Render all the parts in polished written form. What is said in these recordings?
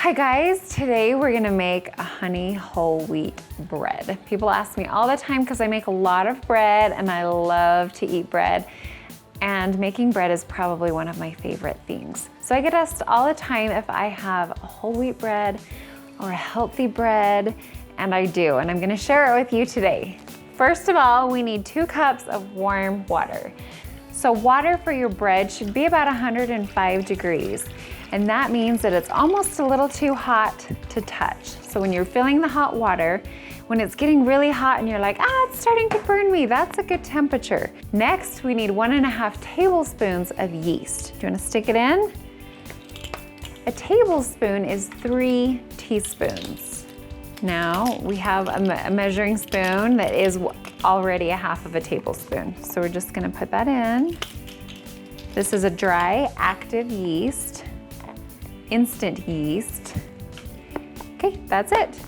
Hi guys, today we're gonna make a honey whole wheat bread. People ask me all the time because I make a lot of bread and I love to eat bread. And making bread is probably one of my favorite things. So I get asked all the time if I have a whole wheat bread or a healthy bread, and I do, and I'm gonna share it with you today. First of all, we need 2 cups of warm water. So water for your bread should be about 105 degrees. And that means that it's almost a little too hot to touch. So when you're filling the hot water, when it's getting really hot and you're like, it's starting to burn me, that's a good temperature. Next, we need 1.5 tablespoons of yeast. Do you wanna stick it in? A tablespoon is 3 teaspoons. Now we have a measuring spoon that is already 1/2 tablespoon. So we're just gonna put that in. This is a dry, active yeast, instant yeast. Okay, that's it.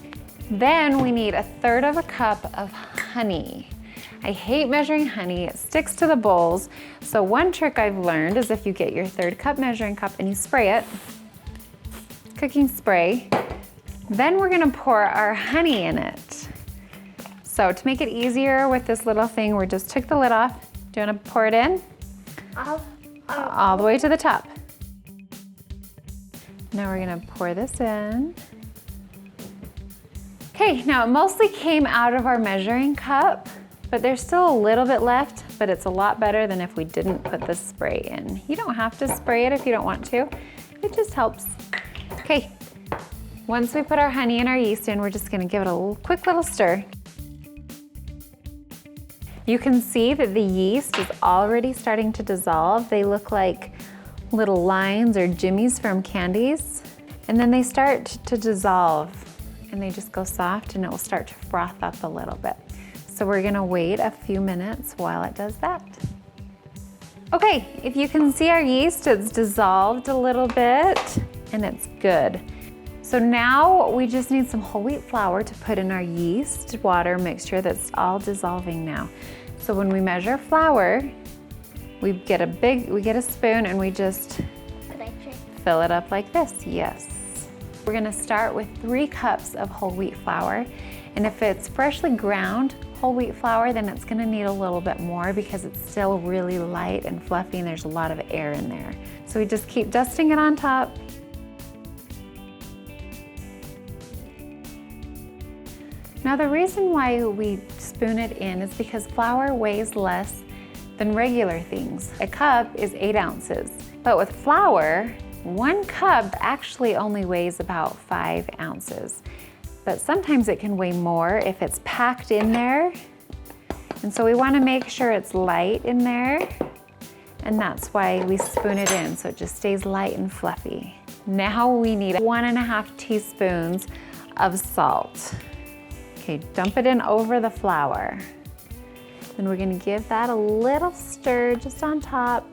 Then we need 1/3 cup of honey. I hate measuring honey, it sticks to the bowls. So one trick I've learned is if you get your 1/3 cup measuring cup and you spray it, cooking spray, then we're gonna pour our honey in it. So to make it easier with this little thing, we just took the lid off. Do you wanna pour it in? All the way to the top. Now we're gonna pour this in. Okay, now it mostly came out of our measuring cup, but there's still a little bit left, but it's a lot better than if we didn't put the spray in. You don't have to spray it if you don't want to. It just helps. Okay, once we put our honey and our yeast in, we're just gonna give it a quick little stir. You can see that the yeast is already starting to dissolve. They look like little lines or jimmies from candies. And then they start to dissolve and they just go soft and it will start to froth up a little bit. So we're gonna wait a few minutes while it does that. Okay, if you can see our yeast, it's dissolved a little bit and it's good. So now we just need some whole wheat flour to put in our yeast water mixture that's all dissolving now. So when we measure flour, we get a spoon and we just fill it up like this, yes. We're gonna start with 3 cups of whole wheat flour. And if it's freshly ground whole wheat flour, then it's gonna need a little bit more because it's still really light and fluffy and there's a lot of air in there. So we just keep dusting it on top. Now the reason why we spoon it in is because flour weighs less than regular things. A cup is 8 ounces, but with flour, 1 cup actually only weighs about 5 ounces. But sometimes it can weigh more if it's packed in there. And so we wanna make sure it's light in there. And that's why we spoon it in, so it just stays light and fluffy. Now we need 1.5 teaspoons of salt. Okay, dump it in over the flour. Then we're gonna give that a little stir just on top.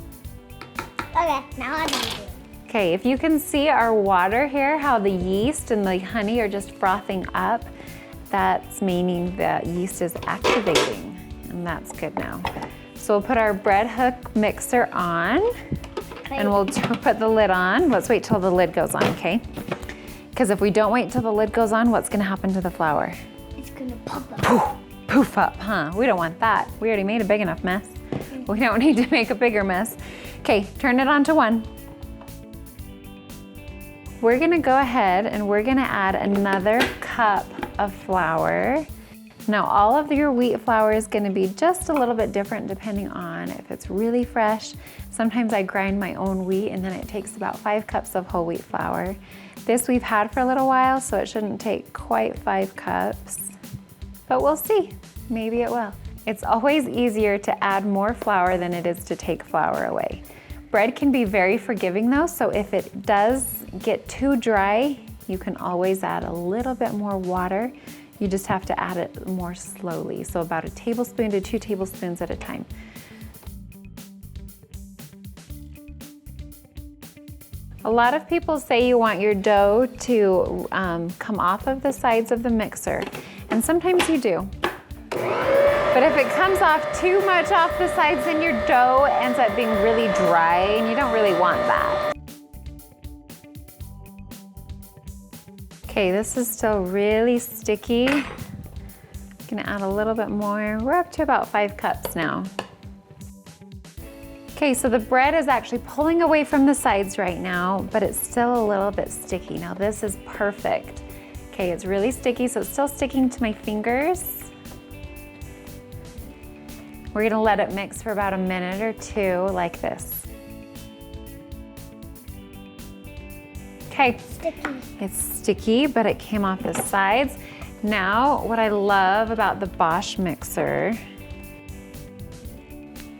Okay, now I'm gonna do it. Okay, if you can see our water here, how the yeast and the honey are just frothing up, that's meaning that yeast is activating, and that's good now. So we'll put our bread hook mixer on, and we'll put the lid on. Let's wait till the lid goes on, okay? Because if we don't wait till the lid goes on, what's gonna happen to the flour? It's gonna pop up. Poof, poof up, huh? We don't want that. We already made a big enough mess. We don't need to make a bigger mess. Okay, turn it on to 1. We're gonna go ahead and we're gonna add another cup of flour. Now all of your wheat flour is gonna be just a little bit different depending on if it's really fresh. Sometimes I grind my own wheat and then it takes about 5 cups of whole wheat flour. This we've had for a little while, so it shouldn't take quite 5 cups, but we'll see, maybe it will. It's always easier to add more flour than it is to take flour away. Bread can be very forgiving though, so if it does get too dry, you can always add a little bit more water. You just have to add it more slowly, so about 1 tablespoon to 2 tablespoons at a time. A lot of people say you want your dough to come off of the sides of the mixer, and sometimes you do. But if it comes off too much off the sides, then your dough ends up being really dry, and you don't really want that. Okay, this is still really sticky. Gonna add a little bit more. We're up to about 5 cups now. Okay, so the bread is actually pulling away from the sides right now, but it's still a little bit sticky. Now this is perfect. Okay, it's really sticky, so it's still sticking to my fingers. We're gonna let it mix for about a minute or 2 like this. Okay, it's sticky, but it came off the sides. Now, what I love about the Bosch mixer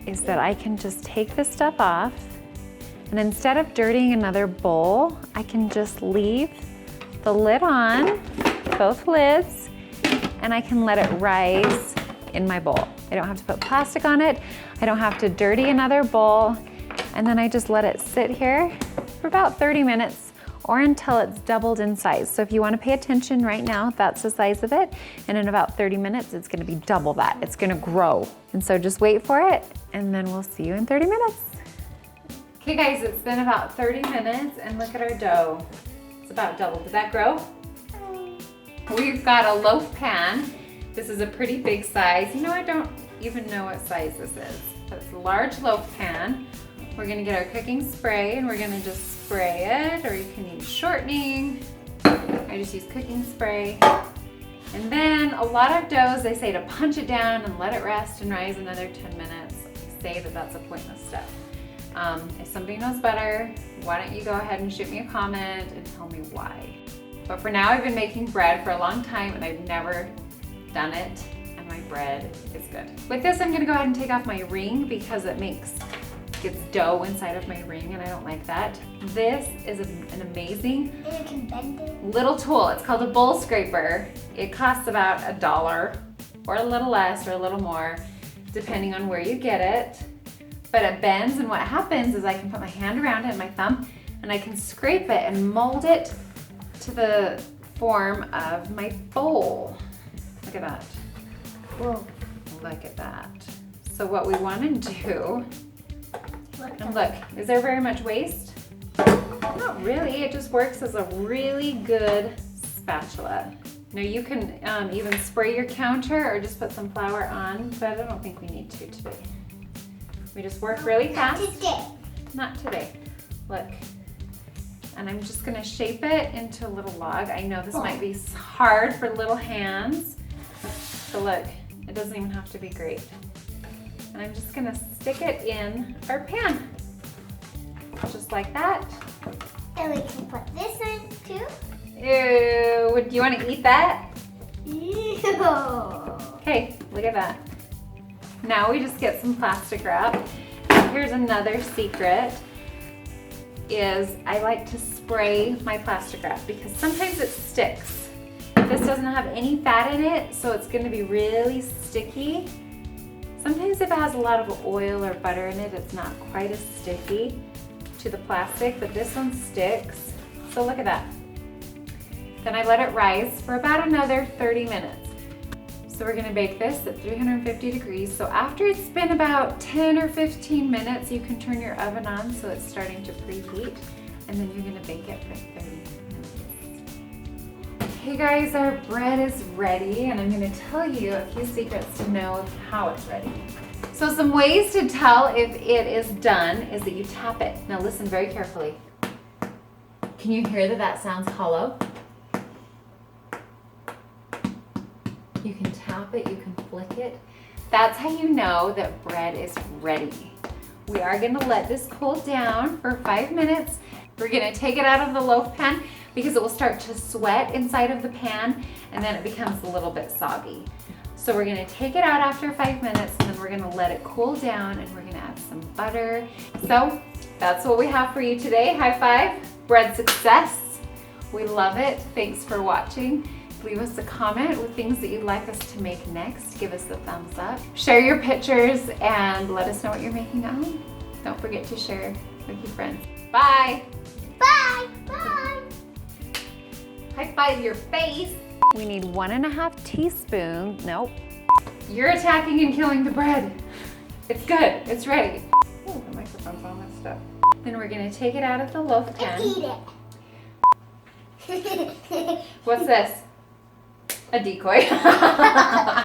is that I can just take this stuff off, and instead of dirtying another bowl, I can just leave the lid on, both lids, and I can let it rise in my bowl. I don't have to put plastic on it. I don't have to dirty another bowl, and then I just let it sit here for about 30 minutes or until it's doubled in size. So if you want to pay attention right now, that's the size of it. And in about 30 minutes, it's gonna be double that. It's gonna grow. And so just wait for it, and then we'll see you in 30 minutes. Okay guys, it's been about 30 minutes, and look at our dough. It's about double. Did that grow? We've got a loaf pan. This is a pretty big size. You know, I don't even know what size this is, but it's a large loaf pan. We're gonna get our cooking spray, and we're gonna just spray it, or you can use shortening. I just use cooking spray. And then a lot of doughs, they say to punch it down and let it rest and rise another 10 minutes. They say that that's a pointless step. If somebody knows better, why don't you go ahead and shoot me a comment and tell me why. But for now, I've been making bread for a long time, and I've never done it, and my bread is good. With this, I'm gonna go ahead and take off my ring because it gets dough inside of my ring, and I don't like that. This is an amazing And you can bend it. little tool. It's called a bowl scraper. It costs about $1 or a little less or a little more, depending on where you get it. But it bends, and what happens is I can put my hand around it, my thumb, and I can scrape it and mold it to the form of my bowl. Look at that. Whoa. Look at that. So what we want to do, and look, is there very much waste? Not really, it just works as a really good spatula. Now you can even spray your counter or just put some flour on, but I don't think we need to today. We just work really fast. Not today. Not today. Look. And I'm just gonna shape it into a little log. I know this might be hard for little hands, but look, it doesn't even have to be great. And I'm just gonna stick it in our pan. Just like that. And we can put this in too. Ew, do you wanna eat that? Ew. Okay, look at that. Now we just get some plastic wrap. Here's another secret, is I like to spray my plastic wrap because sometimes it sticks. This doesn't have any fat in it, so it's gonna be really sticky. Sometimes if it has a lot of oil or butter in it, it's not quite as sticky to the plastic, but this one sticks. So look at that. Then I let it rise for about another 30 minutes. So we're gonna bake this at 350 degrees. So after it's been about 10 or 15 minutes, you can turn your oven on so it's starting to preheat, and then you're gonna bake it for 30 minutes. Hey guys, our bread is ready, and I'm gonna tell you a few secrets to know how it's ready. So some ways to tell if it is done is that you tap it. Now listen very carefully. Can you hear that that sounds hollow? You can tap it, you can flick it. That's how you know that bread is ready. We are gonna let this cool down for 5 minutes. We're gonna take it out of the loaf pan because it will start to sweat inside of the pan, and then it becomes a little bit soggy. So we're gonna take it out after 5 minutes, and then we're gonna let it cool down, and we're gonna add some butter. So that's what we have for you today. High five, bread success. We love it. Thanks for watching. Leave us a comment with things that you'd like us to make next. Give us a thumbs up. Share your pictures and let us know what you're making at home. Don't forget to share with your friends. Bye. Bye. Bye. High five your face. We need 1.5 teaspoons. Nope. You're attacking and killing the bread. It's good. It's ready. Oh, the microphone's all messed up. Then we're gonna take it out of the loaf pan. Eat it. What's this? A decoy.